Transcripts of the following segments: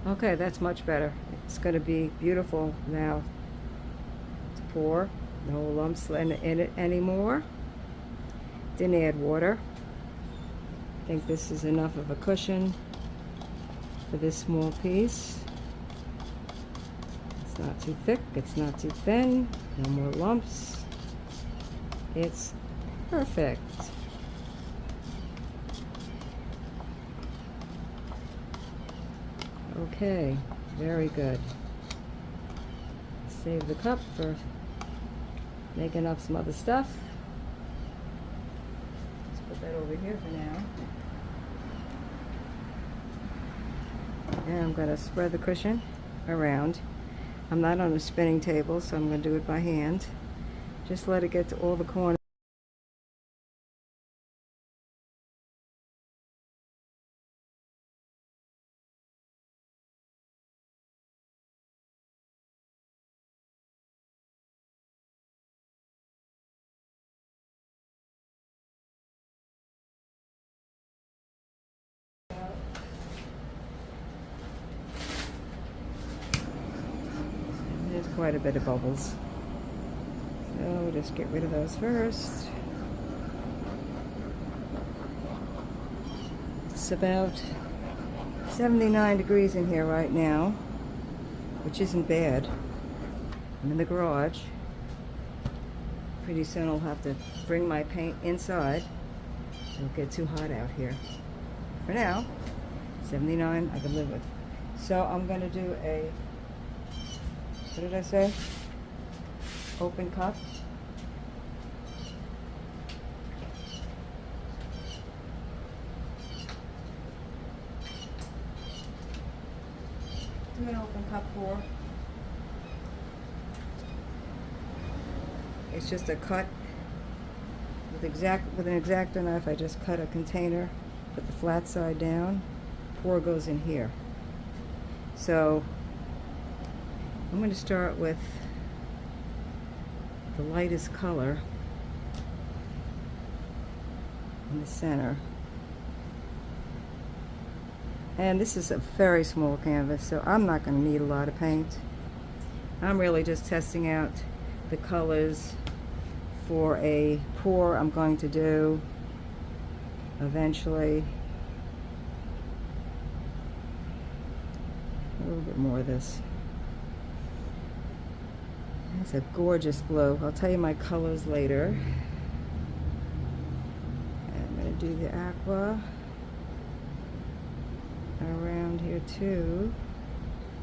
Okay, that's much better. It's going to be beautiful now to pour. No lumps in it anymore. Didn't add water. I think this is enough of a cushion for this small piece. It's not too thick, it's not too thin, no more lumps. It's perfect. Okay, very good. Save the cup for making up some other stuff. Let's put that over here for now. And I'm going to spread the cushion around. I'm not on a spinning table, so I'm going to do it by hand. Just let it get to all the corners. There's quite a bit of bubbles. So just get rid of those first. It's about 79 degrees in here right now, which isn't bad. I'm in the garage. Pretty soon I'll have to bring my paint inside. It'll get too hot out here. For now, 79 I can live with. So I'm going to do a, what did I say? Open cup. Do an open cup pour. It's just a cut with an X-Acto knife. I just cut a container, put the flat side down. Pour goes in here. So I'm going to start with the lightest color in the center. And this is a very small canvas, so I'm not going to need a lot of paint. I'm really just testing out the colors for a pour I'm going to do eventually. A little bit more of this. It's a gorgeous blue. I'll tell you my colors later. And I'm going to do the aqua around here too.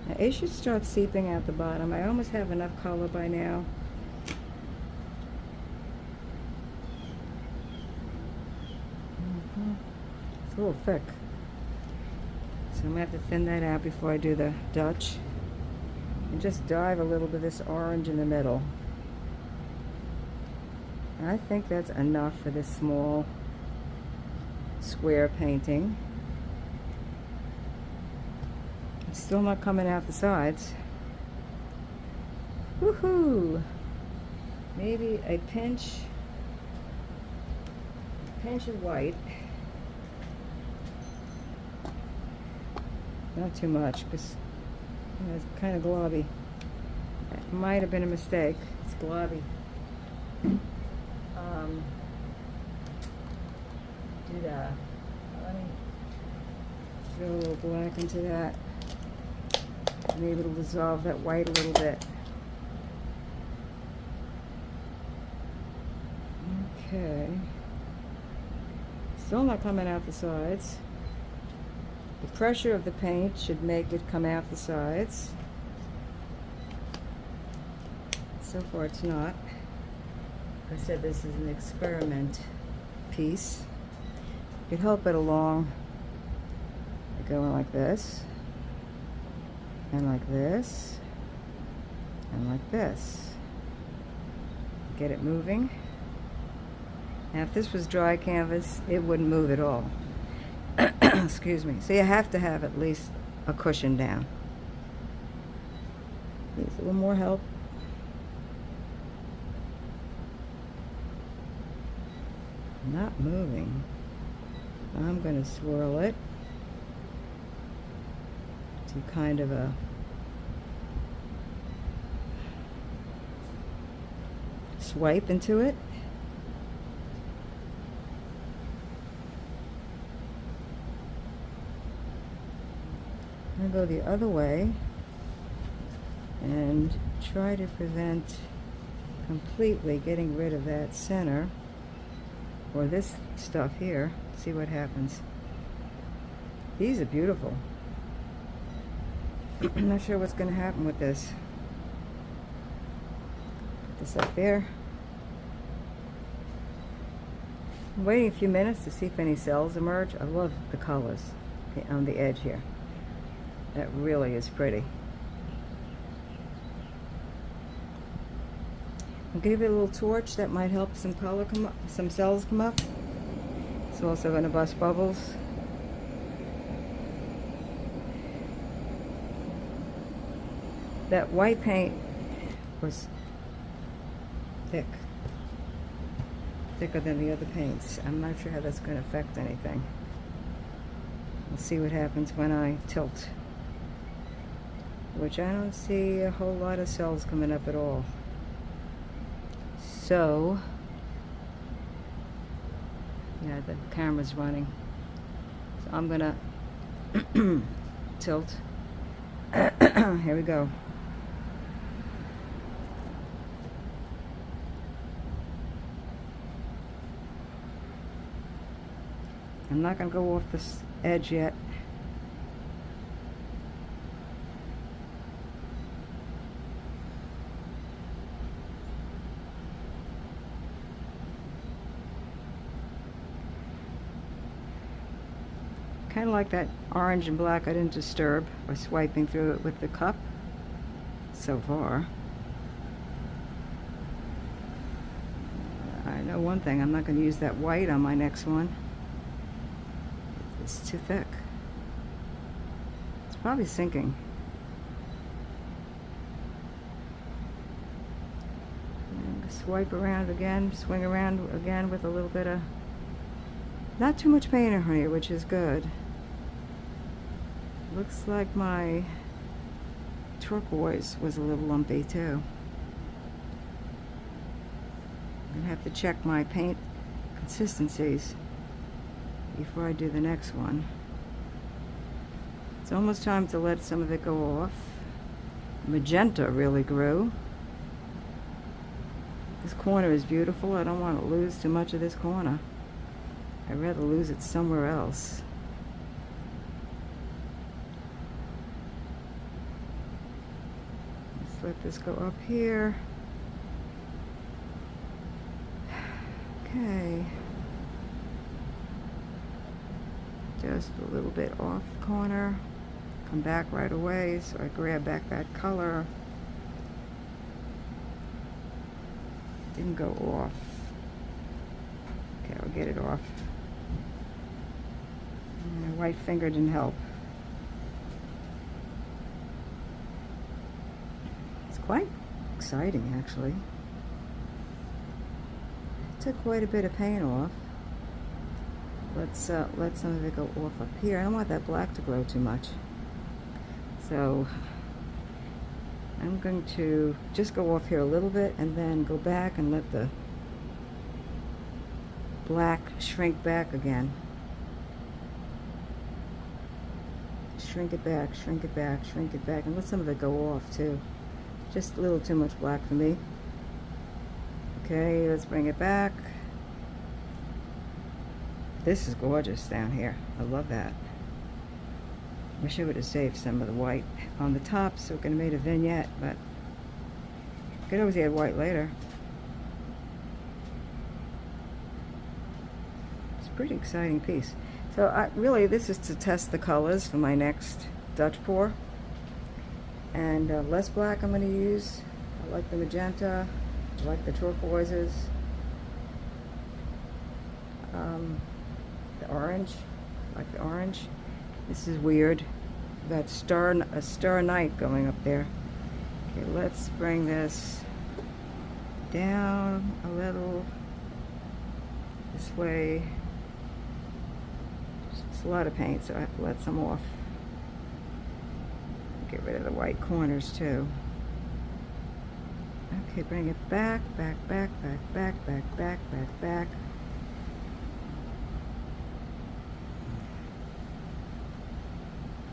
Now it should start seeping out the bottom. I almost have enough color by now. It's a little thick. So I'm going to have to thin that out before I do the Dutch. And just dive a little bit of this orange in the middle. And I think that's enough for this small square painting. It's still not coming out the sides. Woohoo! Maybe a pinch of white. Not too much, because it's kind of globby. That might have been a mistake. It's globby. Do that. Let me throw a little black into that. Maybe it'll dissolve that white a little bit. Okay. Still not coming out the sides. The pressure of the paint should make it come out the sides. So far it's not. I said this is an experiment piece. You could help it along by going like this, and like this, and like this. Get it moving. Now if this was dry canvas, it wouldn't move at all. Excuse me. So you have to have at least a cushion down. Needs a little more help. Not moving. I'm going to swirl it. do kind of a swipe into it. I'm going to go the other way and try to prevent completely getting rid of that center or this stuff here. See what happens. These are beautiful. I'm not sure what's going to happen with this. Put this up there. I'm waiting a few minutes to see if any cells emerge. I love the colors on the edge here. That really is pretty. I'll give it a little torch. That might help some color come up, some cells come up. It's also going to bust bubbles. That white paint was thicker than the other paints. I'm not sure how that's going to affect anything. We'll see what happens when I tilt, which I don't see a whole lot of cells coming up at all. So, yeah, the camera's running. So I'm gonna tilt. Here we go. I'm not gonna go off this edge yet. Kind of like that orange and black I didn't disturb by swiping through it with the cup so far. I know one thing, I'm not going to use that white on my next one. It's too thick. It's probably sinking. And swipe around again, swing around again with a little bit of, not too much paint in here, which is good. Looks like my turquoise was a little lumpy too. I'm gonna have to check my paint consistencies before I do the next one. It's almost time to let some of it go off. Magenta really grew. This corner is beautiful. I don't want to lose too much of this corner. I'd rather lose it somewhere else. Let's let this go up here. Okay. Just a little bit off the corner. Come back right away, so I grab back that color. Didn't go off. Okay, I'll get it off. My white finger didn't help. It's quite exciting, actually. Took quite a bit of paint off. Let's let some of it go off up here. I don't want that black to grow too much. So I'm going to just go off here a little bit and then go back and let the black shrink back again. Shrink it back, shrink it back, shrink it back, and let some of it go off too. Just a little too much black for me. Okay, let's bring it back. This is gorgeous down here. I love that. Wish I would have saved some of the white on the top so we could have made a vignette, but could always add white later. It's a pretty exciting piece. So really this is to test the colors for my next Dutch pour. And less black I'm going to use. I like the magenta. I like the turquoises. The orange. I like the orange. This is weird. Got a star night going up there. Okay, let's bring this down a little this way. It's a lot of paint, so I have to let some off. get rid of the white corners too. Okay, bring it back, back, back, back, back, back, back, back, back.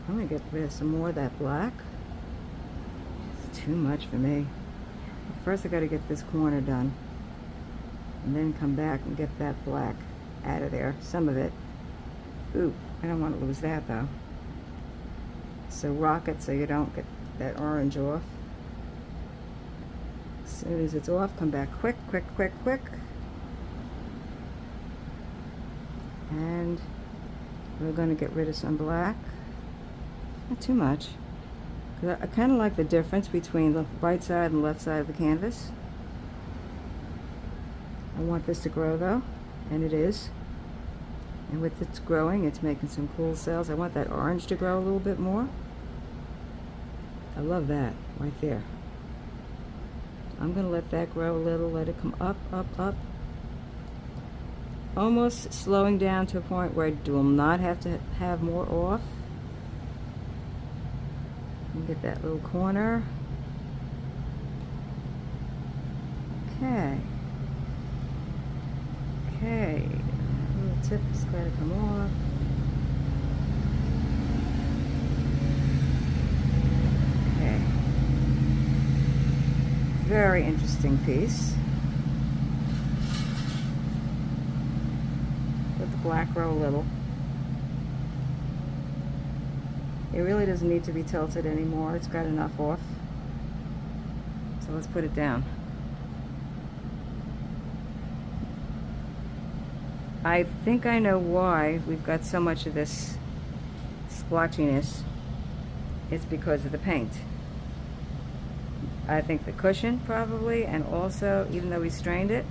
I'm gonna get rid of some more of that black. It's too much for me. First I gotta get this corner done. And then come back and get that black out of there, some of it. Ooh, I don't want to lose that though. So rock it so you don't get that orange off. As soon as it's off, come back quick, quick, quick, quick. And we're going to get rid of some black. Not too much. 'Cause I kind of like the difference between the right side and left side of the canvas. I want this to grow though, and it is. And with its growing, it's making some cool cells. I want that orange to grow a little bit more. I love that right there. I'm going to let that grow a little, let it come up, up, up. Almost slowing down to a point where I will not have to have more off. And get that little corner. Okay. Okay. Little tip's got to come off. Okay. Very interesting piece. Let the black grow a little. It really doesn't need to be tilted anymore. It's got enough off. So let's put it down. I think I know why we've got so much of this splotchiness. It's because of the paint. I think the cushion probably, and also even though we strained it,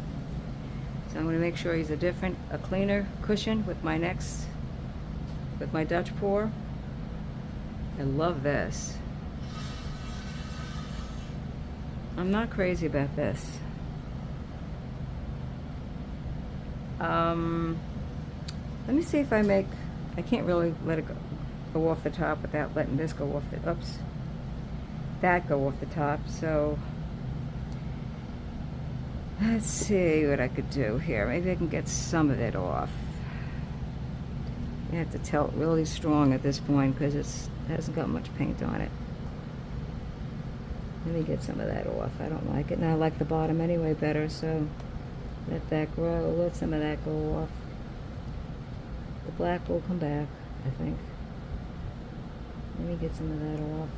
so I'm going to make sure he's a cleaner cushion with my Dutch pour. I love this. I'm not crazy about this. Let me see if I can't really let it go off the top without letting this go off that go off the top. So let's see what I could do here. Maybe I can get some of it off. I have to tilt really strong at this point because it hasn't got much paint on it. Let me get some of that off. I don't like it. And I like the bottom anyway better, so let that grow. Let some of that go off. The black will come back, I think. Let me get some of that off.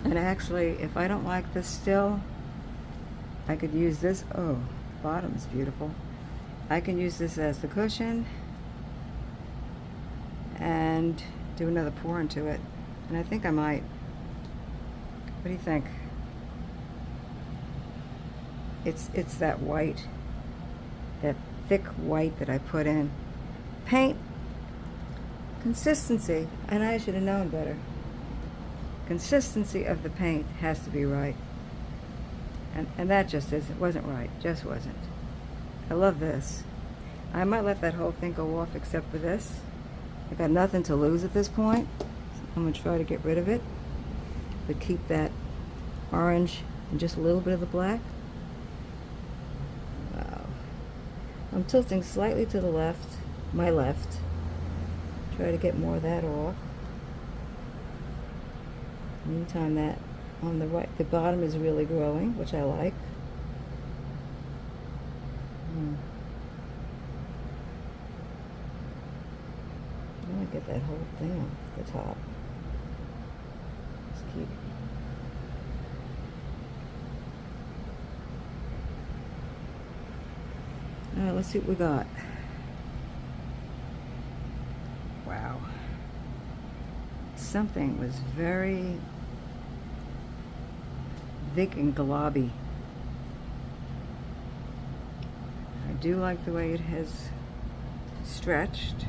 And actually, if I don't like this still, I could use this. Oh, bottom is beautiful. I can use this as the cushion and do another pour into it. And I think I might. What do you think? It's that white, that thick white that I put in. Paint, consistency, and I should have known better. Consistency of the paint has to be right. And that just wasn't right, just wasn't. I love this. I might let that whole thing go off except for this. I got nothing to lose at this point. So I'm going to try to get rid of it, but keep that orange and just a little bit of the black. Wow. I'm tilting slightly to the left, my left. Try to get more of that off. Meantime, that on the right, the bottom is really growing, which I like. I want to get that whole thing off the top. Just keep. All right, let's see what we got. Wow. Something was very thick and globby. I do like the way it has stretched.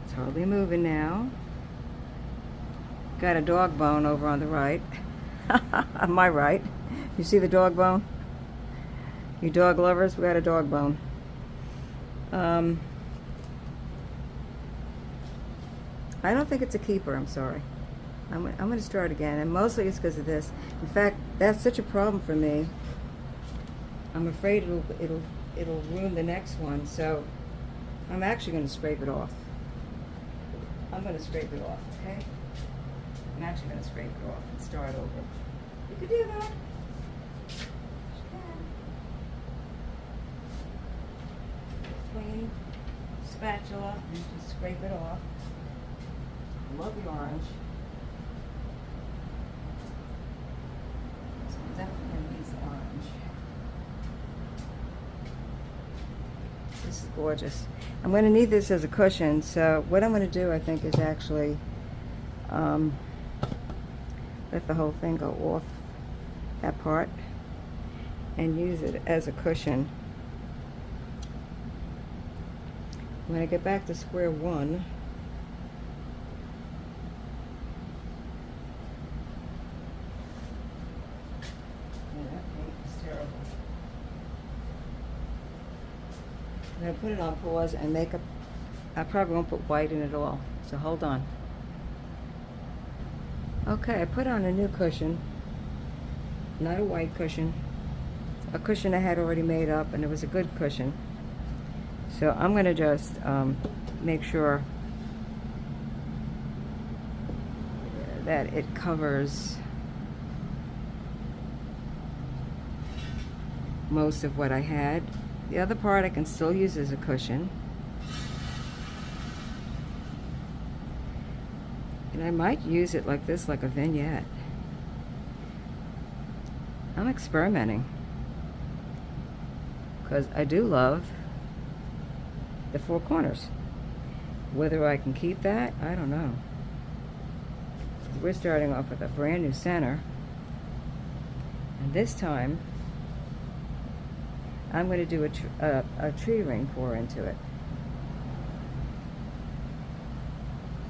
It's hardly moving now. Got a dog bone over on the right. On my right. You see the dog bone? You dog lovers, we got a dog bone. I don't think it's a keeper, I'm sorry. I'm going to start again, and mostly it's because of this. In fact, that's such a problem for me. I'm afraid it'll ruin the next one, so I'm actually going to scrape it off. I'm going to scrape it off, okay? I'm actually going to scrape it off and start over. You could do that. Clean spatula and just scrape it off. I love the orange. So I'm definitely going to use the orange. This is gorgeous. I'm going to need this as a cushion, so what I'm going to do, I think, is actually let the whole thing go off that part and use it as a cushion. When I get back to square one, yeah, that paint is terrible. I'm going to put it on pause and make up. I probably won't put white in it at all, so hold on. Okay, I put on a new cushion, not a white cushion, a cushion I had already made up, and it was a good cushion. So I'm going to just make sure that it covers most of what I had. The other part I can still use as a cushion. And I might use it like this, like a vignette. I'm experimenting, because I do love the four corners. Whether I can keep that, I don't know. We're starting off with a brand new center, and this time I'm going to do a tree ring pour into it.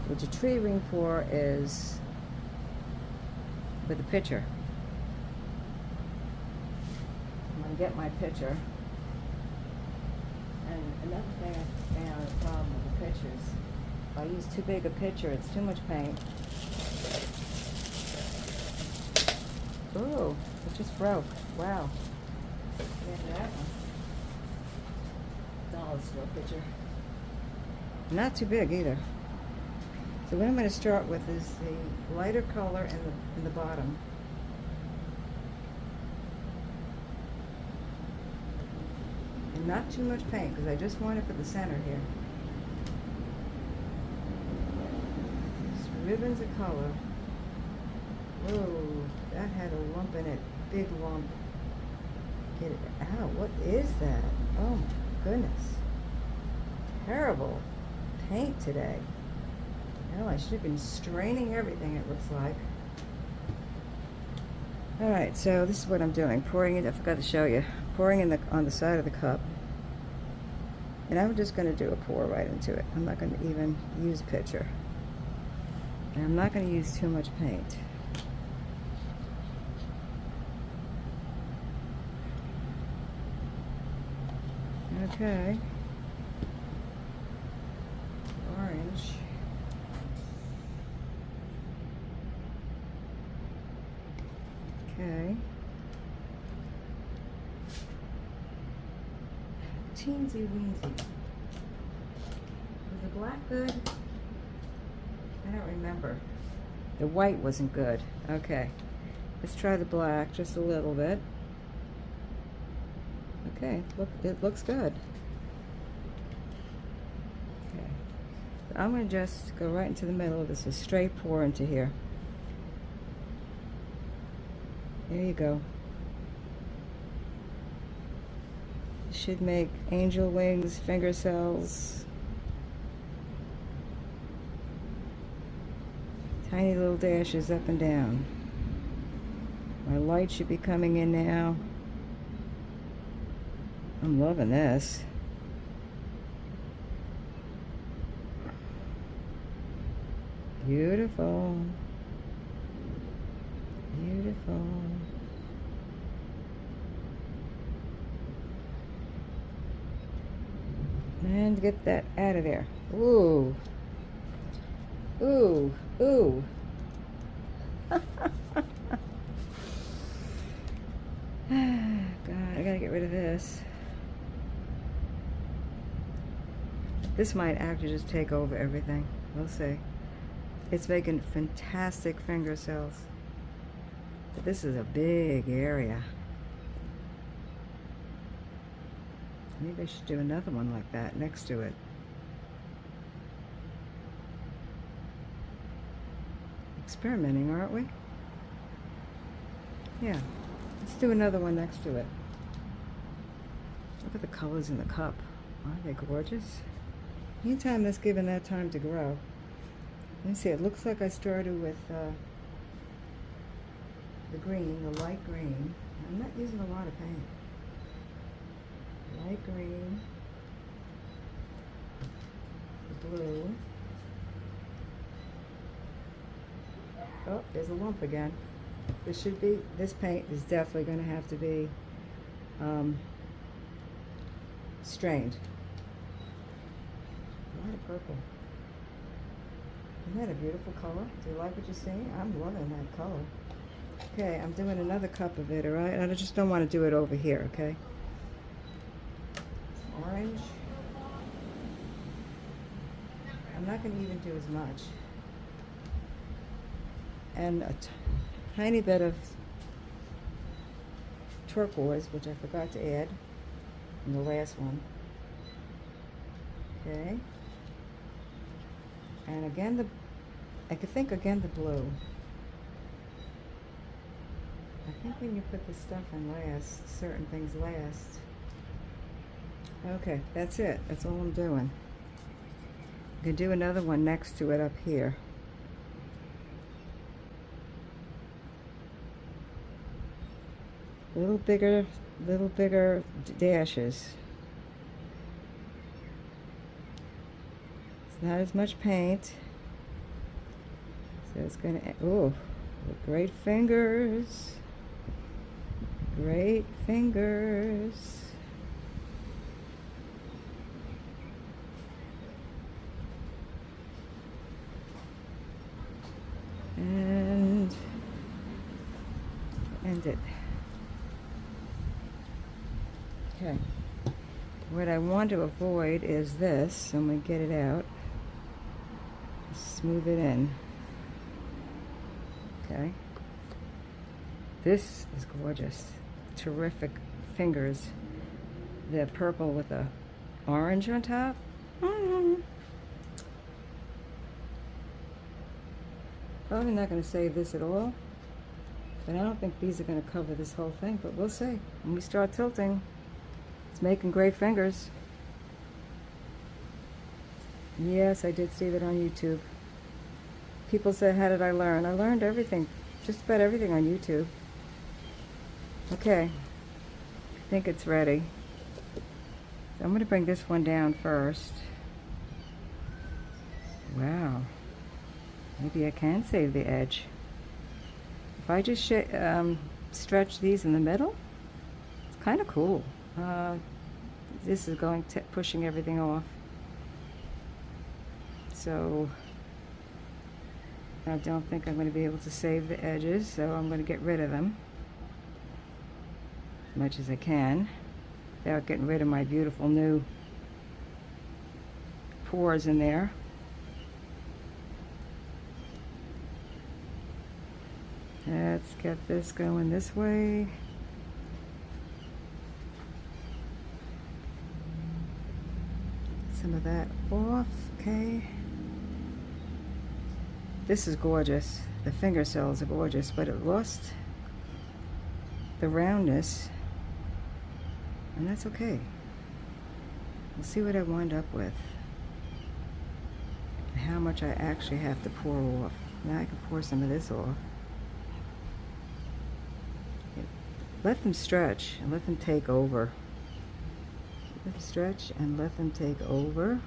Which a tree ring pour is with a pitcher. I'm going to get my pitcher. And another thing I found a problem with the pitchers, if I use too big a pitcher, it's too much paint. Ooh, it just broke. Wow. Look at that one. Dollar store pitcher. Not too big either. So what I'm going to start with is the lighter color in the bottom. And not too much paint, because I just want it for the center here. Just ribbons of color. Whoa, that had a lump in it. Big lump. Get it out. What is that? Oh my goodness. Terrible paint today. Well, I should have been straining everything, it looks like. Alright, so this is what I'm doing. Pouring it, I forgot to show you. Pouring in on the side of the cup. And I'm just going to do a pour right into it. I'm not going to even use pitcher. And I'm not going to use too much paint. Okay. Orange. Okay. Teensy weensy. Was the black good? I don't remember. The white wasn't good. Okay. Let's try the black just a little bit. Okay, look, it looks good. Okay. So I'm going to just go right into the middle of this, a straight pour into here. There you go. Should make angel wings, finger cells. Tiny little dashes up and down. My light should be coming in now. I'm loving this. Beautiful. Beautiful. And get that out of there. Ooh. Ooh, ooh. God, I gotta get rid of this. This might actually just take over everything. We'll see. It's making fantastic finger cells. But this is a big area. Maybe I should do another one like that next to it. Experimenting, aren't we? Yeah. Let's do another one next to it. Look at the colors in the cup. Aren't they gorgeous? Anytime that's given that time to grow. Let me see, it looks like I started with the green, the light green. I'm not using a lot of paint. Light green, the blue. Oh, there's a lump again. This paint is definitely going to have to be strained. A lot of purple. Isn't that a beautiful color? Do you like what you're seeing? I'm loving that color. Okay, I'm doing another cup of it, alright? I just don't want to do it over here, okay? Orange. I'm not going to even do as much. And a tiny bit of turquoise, which I forgot to add in the last one. Okay. And again, I could think again the blue. I think when you put this stuff in last, certain things last. Okay, that's it. That's all I'm doing. I'm going to do another one next to it up here. Little bigger dashes. It's not as much paint. So it's going to, oh, great fingers. Great fingers. And end it. Okay. What I want to avoid is this. I'm going to get it out. Smooth it in. Okay. This is gorgeous. Terrific fingers. The purple with the orange on top. Probably not going to save this at all. But I don't think these are going to cover this whole thing. But we'll see. When we start tilting, it's making great fingers. Yes, I did see that on YouTube. People said, how did I learn? I learned everything. Just about everything on YouTube. Okay. I think it's ready. So I'm going to bring this one down first. Wow. Maybe I can save the edge. If I just stretch these in the middle, it's kind of cool. This is going to pushing everything off. So I don't think I'm going to be able to save the edges, so I'm going to get rid of them as much as I can without getting rid of my beautiful new pores in there. Let's get this going this way. Some of that off, okay. This is gorgeous. The finger cells are gorgeous, but it lost the roundness, and that's okay. We'll see what I wind up with. How much I actually have to pour off. Now I can pour some of this off. Let them stretch and let them take over. Let them stretch and let them take over.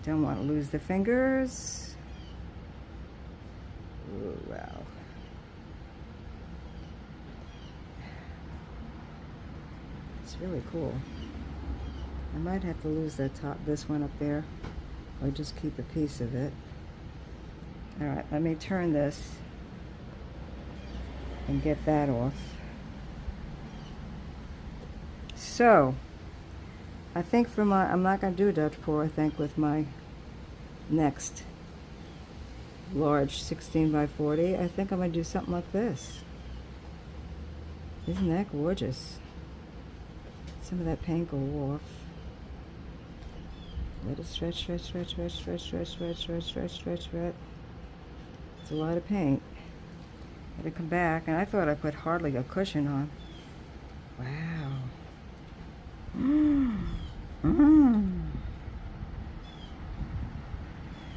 Don't want to lose the fingers. Ooh, wow. It's really cool. I might have to lose that top, this one up there, or just keep a piece of it. Alright, let me turn this and get that off. So, I think for my, I'm not going to do a Dutch pour, I think, with my next large 16 by 40. I think I'm going to do something like this. Isn't that gorgeous? Some of that paint go off. Let it stretch, stretch, stretch, stretch, stretch, stretch, stretch, stretch, stretch, stretch, stretch. It's a lot of paint. Let it come back, and I thought I put hardly a cushion on. Wow.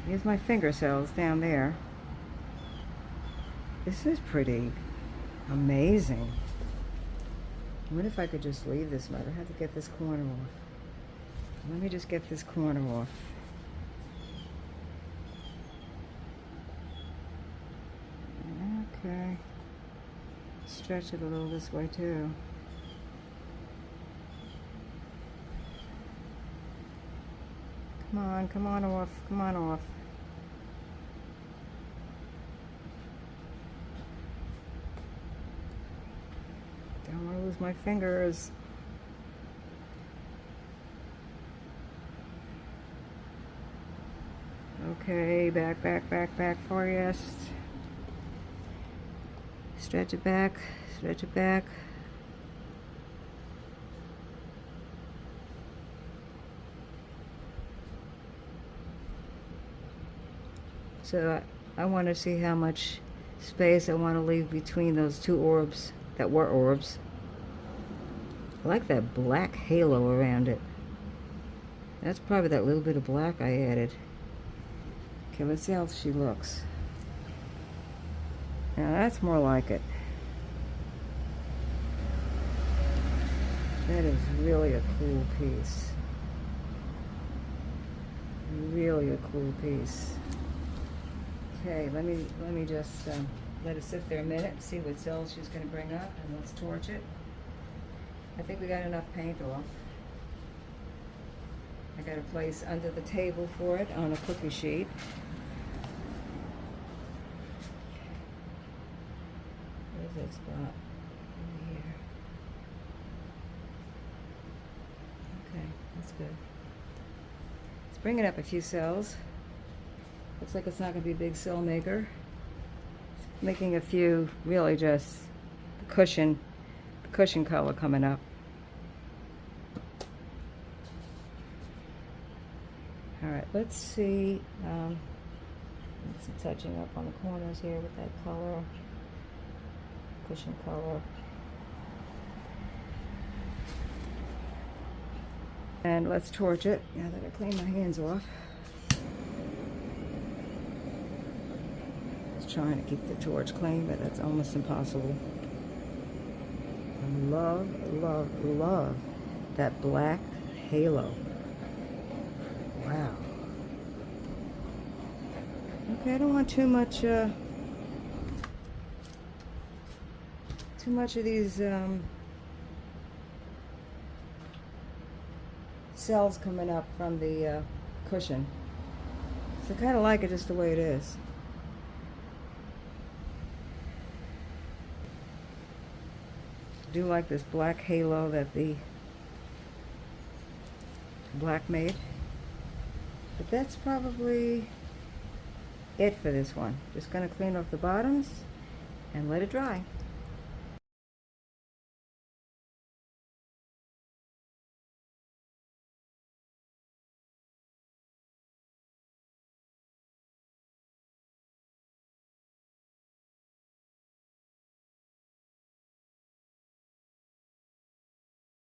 Here's my finger cells down there. This is pretty amazing. I wonder if I could just leave this mud. I have to get this corner off. Let me just get this corner off. Okay. Stretch it a little this way too. Come on off, come on off. Don't want to lose my fingers. Okay, back, back, back, back, farthest. Stretch it back, stretch it back. So I want to see how much space I want to leave between those two orbs that were orbs. I like that black halo around it. That's probably that little bit of black I added. Okay, let's see how she looks. Now that's more like it. That is really a cool piece. Really a cool piece. Okay, let me just let it sit there a minute, see what cells she's going to bring up, and let's torch it. I think we got enough paint off. I got a place under the table for it on a cookie sheet. Where's that spot? Over here. Okay, that's good. It's bringing up a few cells. Looks like it's not going to be a big cell maker. It's making a few, really just the cushion color coming up. Alright, let's see. Some touching up on the corners here with that color, cushion color. And let's torch it now that I clean my hands off. Trying to keep the torch clean, but that's almost impossible. I love, love, love that black halo. Wow. Okay, I don't want too much of these cells coming up from the cushion. So I kind of like it just the way it is. I do like this black halo that the black made, but that's probably it for this one. Just going to clean off the bottoms and let it dry.